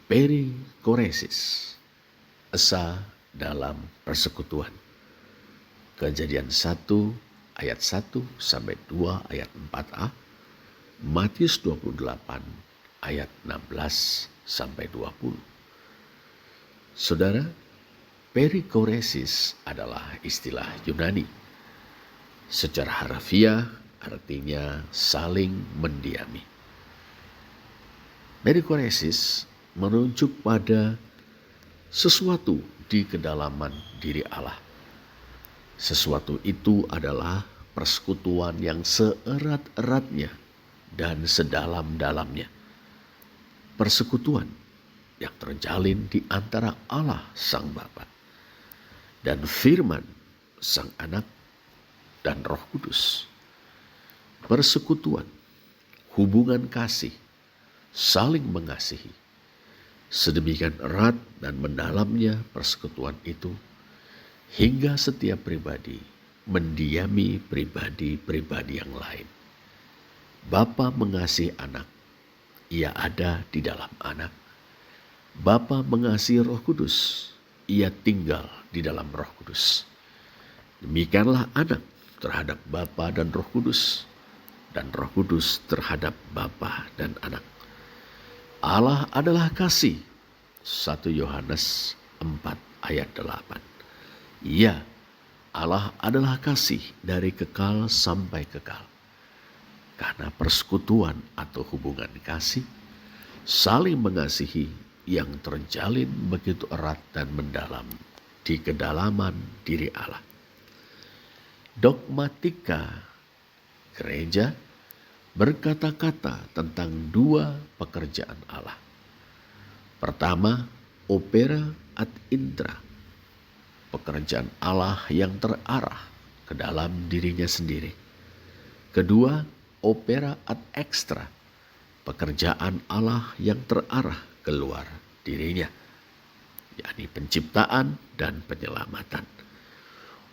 Perikoresis, esa dalam persekutuan. Kejadian 1 ayat 1 sampai 2 ayat 4a, Matius 28 ayat 16 sampai 20. Saudara, perikoresis adalah istilah Yunani. Secara harfiah artinya saling mendiami. Perikoresis menunjuk pada sesuatu di kedalaman diri Allah. Sesuatu itu adalah persekutuan yang seerat-eratnya dan sedalam-dalamnya. Persekutuan yang terjalin di antara Allah Sang Bapa dan Firman Sang Anak dan Roh Kudus. Persekutuan, hubungan kasih, saling mengasihi. Sedemikian erat dan mendalamnya persekutuan itu hingga setiap pribadi mendiami pribadi-pribadi yang lain. Bapa mengasihi anak, ia ada di dalam anak. Bapa mengasihi Roh Kudus, ia tinggal di dalam Roh Kudus. Demikianlah anak terhadap Bapa dan Roh Kudus, dan Roh Kudus terhadap Bapa dan anak. Allah adalah kasih. 1 Yohanes 4 ayat 8. Ya, Allah adalah kasih dari kekal sampai kekal. Karena persekutuan atau hubungan kasih, saling mengasihi yang terjalin begitu erat dan mendalam di kedalaman diri Allah. Dogmatika gereja berkata-kata tentang dua pekerjaan Allah. Pertama, opera ad intra, pekerjaan Allah yang terarah ke dalam dirinya sendiri. Kedua, opera ad extra, pekerjaan Allah yang terarah keluar dirinya, yakni penciptaan dan penyelamatan.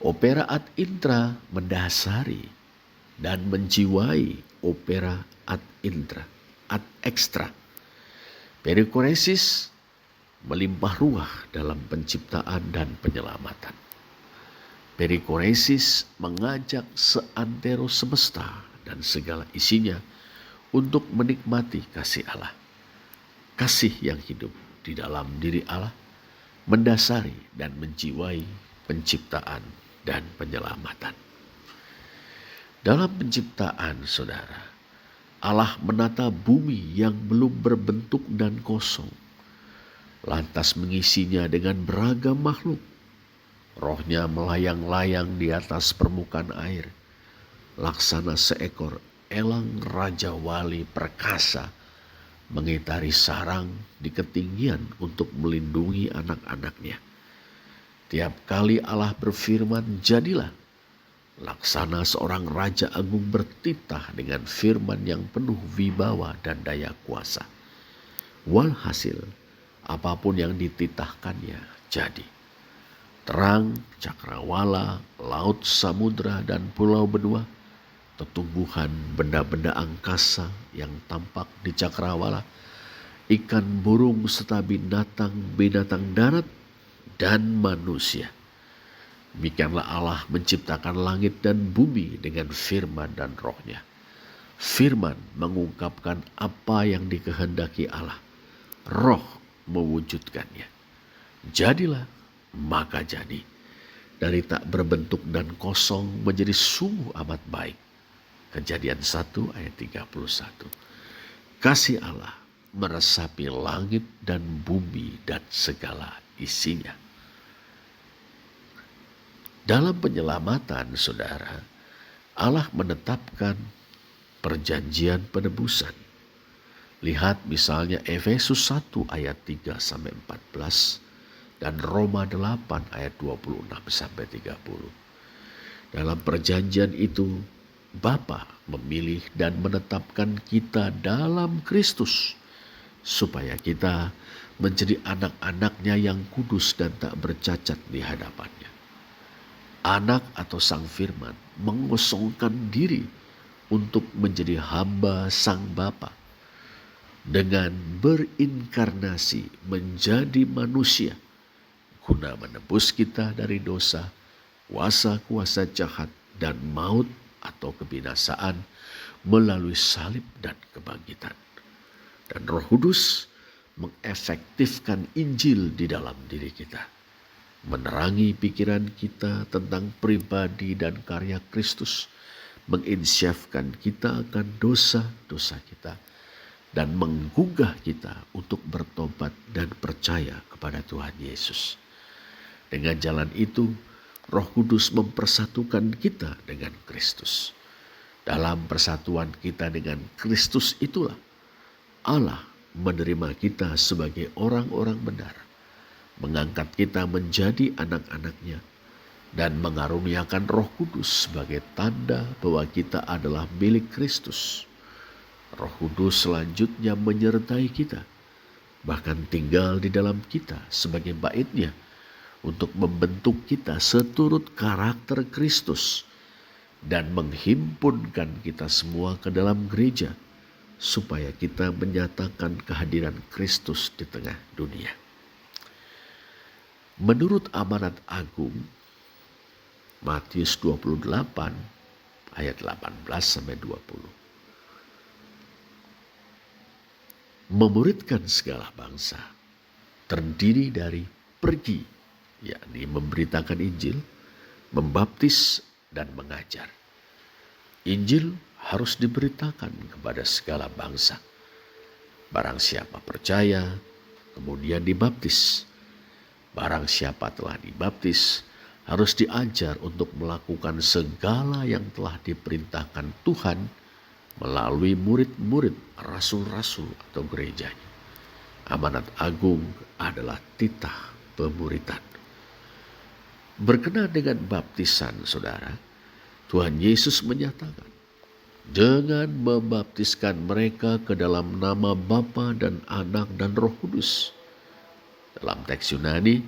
Opera ad intra mendasari dan menjiwai opera ad intra, ad extra. Perikoresis melimpah ruah dalam penciptaan dan penyelamatan. Perikoresis mengajak seantero semesta dan segala isinya untuk menikmati kasih Allah. Kasih yang hidup di dalam diri Allah mendasari dan menjiwai penciptaan dan penyelamatan. Dalam penciptaan, saudara, Allah menata bumi yang belum berbentuk dan kosong, lantas mengisinya dengan beragam makhluk. Rohnya melayang-layang di atas permukaan air, laksana seekor elang raja wali perkasa mengitari sarang di ketinggian untuk melindungi anak-anaknya. Tiap kali Allah berfirman, jadilah, laksana seorang raja agung bertitah dengan firman yang penuh wibawa dan daya kuasa. Walhasil, apapun yang dititahkannya jadi. Terang, cakrawala, laut, samudra, dan pulau benua, tumbuhan, benda-benda angkasa yang tampak di cakrawala, ikan, burung, serta binatang darat, dan manusia. Demikianlah Allah menciptakan langit dan bumi dengan firman dan rohnya. Firman mengungkapkan apa yang dikehendaki Allah. Roh mewujudkannya. Jadilah, maka jadi. Dari tak berbentuk dan kosong menjadi sungguh amat baik. Kejadian 1 ayat 31. Kasih Allah meresapi langit dan bumi dan segala isinya. Dalam penyelamatan, saudara, Allah menetapkan perjanjian penebusan. Lihat misalnya Efesus 1 ayat 3 sampai 14 dan Roma 8 ayat 26 sampai 30. Dalam perjanjian itu, Bapa memilih dan menetapkan kita dalam Kristus supaya kita menjadi anak-anaknya yang kudus dan tak bercacat di hadapannya. Anak atau Sang Firman mengosongkan diri untuk menjadi hamba Sang Bapa. dengan berinkarnasi menjadi manusia guna menebus kita dari dosa, kuasa-kuasa jahat dan maut atau kebinasaan melalui salib dan kebangkitan. Dan Roh Kudus mengefektifkan Injil di dalam diri kita, menerangi pikiran kita tentang pribadi dan karya Kristus, menginsyafkan kita akan dosa-dosa kita, dan menggugah kita untuk bertobat dan percaya kepada Tuhan Yesus. Dengan jalan itu, Roh Kudus mempersatukan kita dengan Kristus. Dalam persatuan kita dengan Kristus itulah Allah menerima kita sebagai orang-orang benar, mengangkat kita menjadi anak-anaknya, dan mengaruniakan Roh Kudus sebagai tanda bahwa kita adalah milik Kristus. Roh Kudus selanjutnya menyertai kita, bahkan tinggal di dalam kita sebagai bait-Nya untuk membentuk kita seturut karakter Kristus dan menghimpunkan kita semua ke dalam gereja supaya kita menyatakan kehadiran Kristus di tengah dunia. Menurut amanat agung Matius 28 ayat 18-20. Memuridkan segala bangsa terdiri dari pergi, yakni memberitakan Injil, membaptis dan mengajar. Injil harus diberitakan kepada segala bangsa. Barang siapa percaya, kemudian dibaptis. Barang siapa telah dibaptis, harus diajar untuk melakukan segala yang telah diperintahkan Tuhan melalui murid-murid, rasul-rasul atau gerejanya. Amanat agung adalah titah pemuritan. Berkenaan dengan baptisan, saudara, Tuhan Yesus menyatakan, dengan membaptiskan mereka ke dalam nama Bapa dan Anak dan Roh Kudus. Dalam teks Yunani,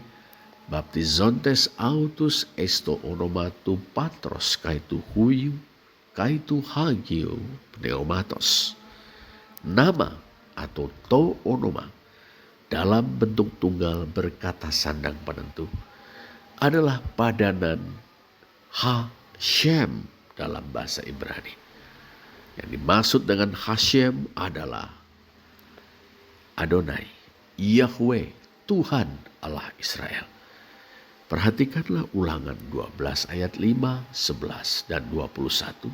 baptizontes autus esto onomatu patros kaitu huiu kaitu hagio pneumatos. Nama atau to onoma dalam bentuk tunggal berkata sandang penentu adalah padanan Hashem dalam bahasa Ibrani. Yang dimaksud dengan Hashem adalah Adonai, Yahweh, Tuhan Allah Israel. Perhatikanlah Ulangan 12 ayat 5, 11 dan 21.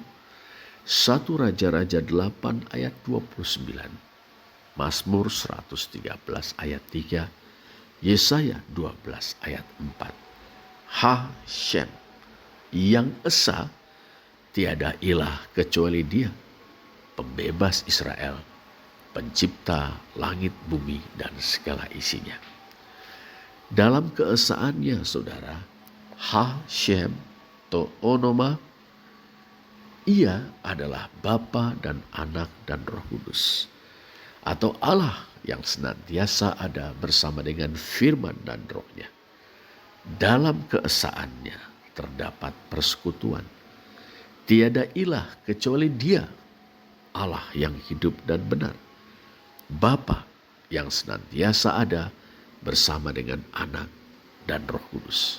1 Raja-Raja 8 ayat 29. Mazmur 113 ayat 3. Yesaya 12 ayat 4. Hashem, yang esa, tiada ilah kecuali Dia, pembebas Israel, pencipta langit bumi dan segala isinya. Dalam keesaannya, saudara, Hashem To'onoma, Ia adalah Bapa dan Anak dan Roh Kudus, atau Allah yang senantiasa ada bersama dengan firman dan rohnya. Dalam keesaannya terdapat persekutuan. Tiada ilah kecuali Dia, Allah yang hidup dan benar, Bapa yang senantiasa ada bersama dengan Anak dan Roh Kudus.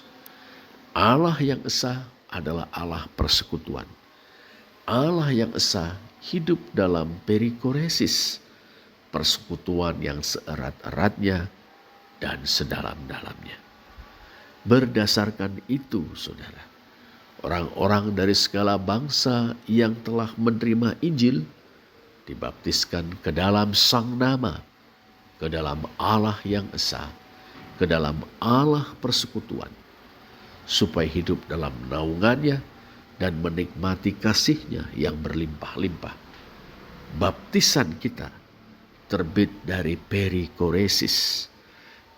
Allah yang esa adalah Allah persekutuan. Allah yang esa hidup dalam perikoresis, persekutuan yang seerat-eratnya dan sedalam-dalamnya. Berdasarkan itu, saudara, orang-orang dari segala bangsa yang telah menerima Injil dibaptiskan ke dalam Sang Nama, ke dalam Allah yang esa, ke dalam Allah persekutuan, supaya hidup dalam naungannya dan menikmati kasih-Nya yang berlimpah-limpah. Baptisan kita terbit dari perikoresis,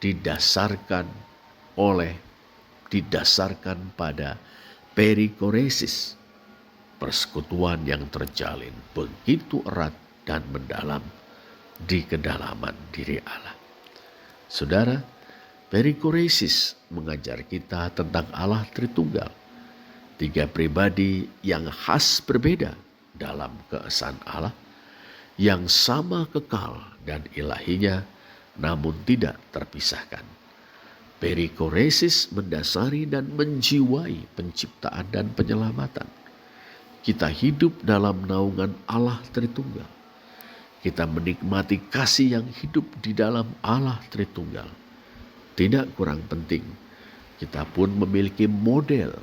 didasarkan pada perikoresis, persekutuan yang terjalin begitu erat dan mendalam di kedalaman diri Allah. Saudara, perikoresis mengajar kita tentang Allah Tritunggal, tiga pribadi yang khas berbeda dalam keesaan Allah, yang sama kekal dan ilahinya, namun tidak terpisahkan. Perikoresis mendasari dan menjiwai penciptaan dan penyelamatan. Kita hidup dalam naungan Allah Tritunggal. Kita menikmati kasih yang hidup di dalam Allah Tritunggal. Tidak kurang penting, kita pun memiliki model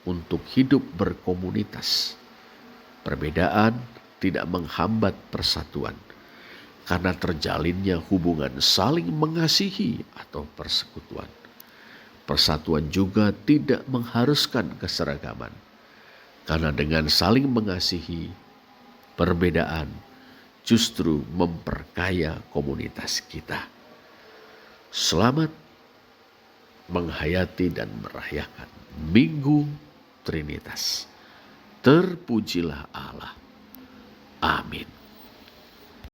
untuk hidup berkomunitas. Perbedaan tidak menghambat persatuan, karena terjalinnya hubungan saling mengasihi atau persekutuan. Persatuan juga tidak mengharuskan keseragaman, karena dengan saling mengasihi, perbedaan justru memperkaya komunitas kita. Selamat menghayati dan merayakan Minggu Trinitas. Terpujilah Allah. Amin.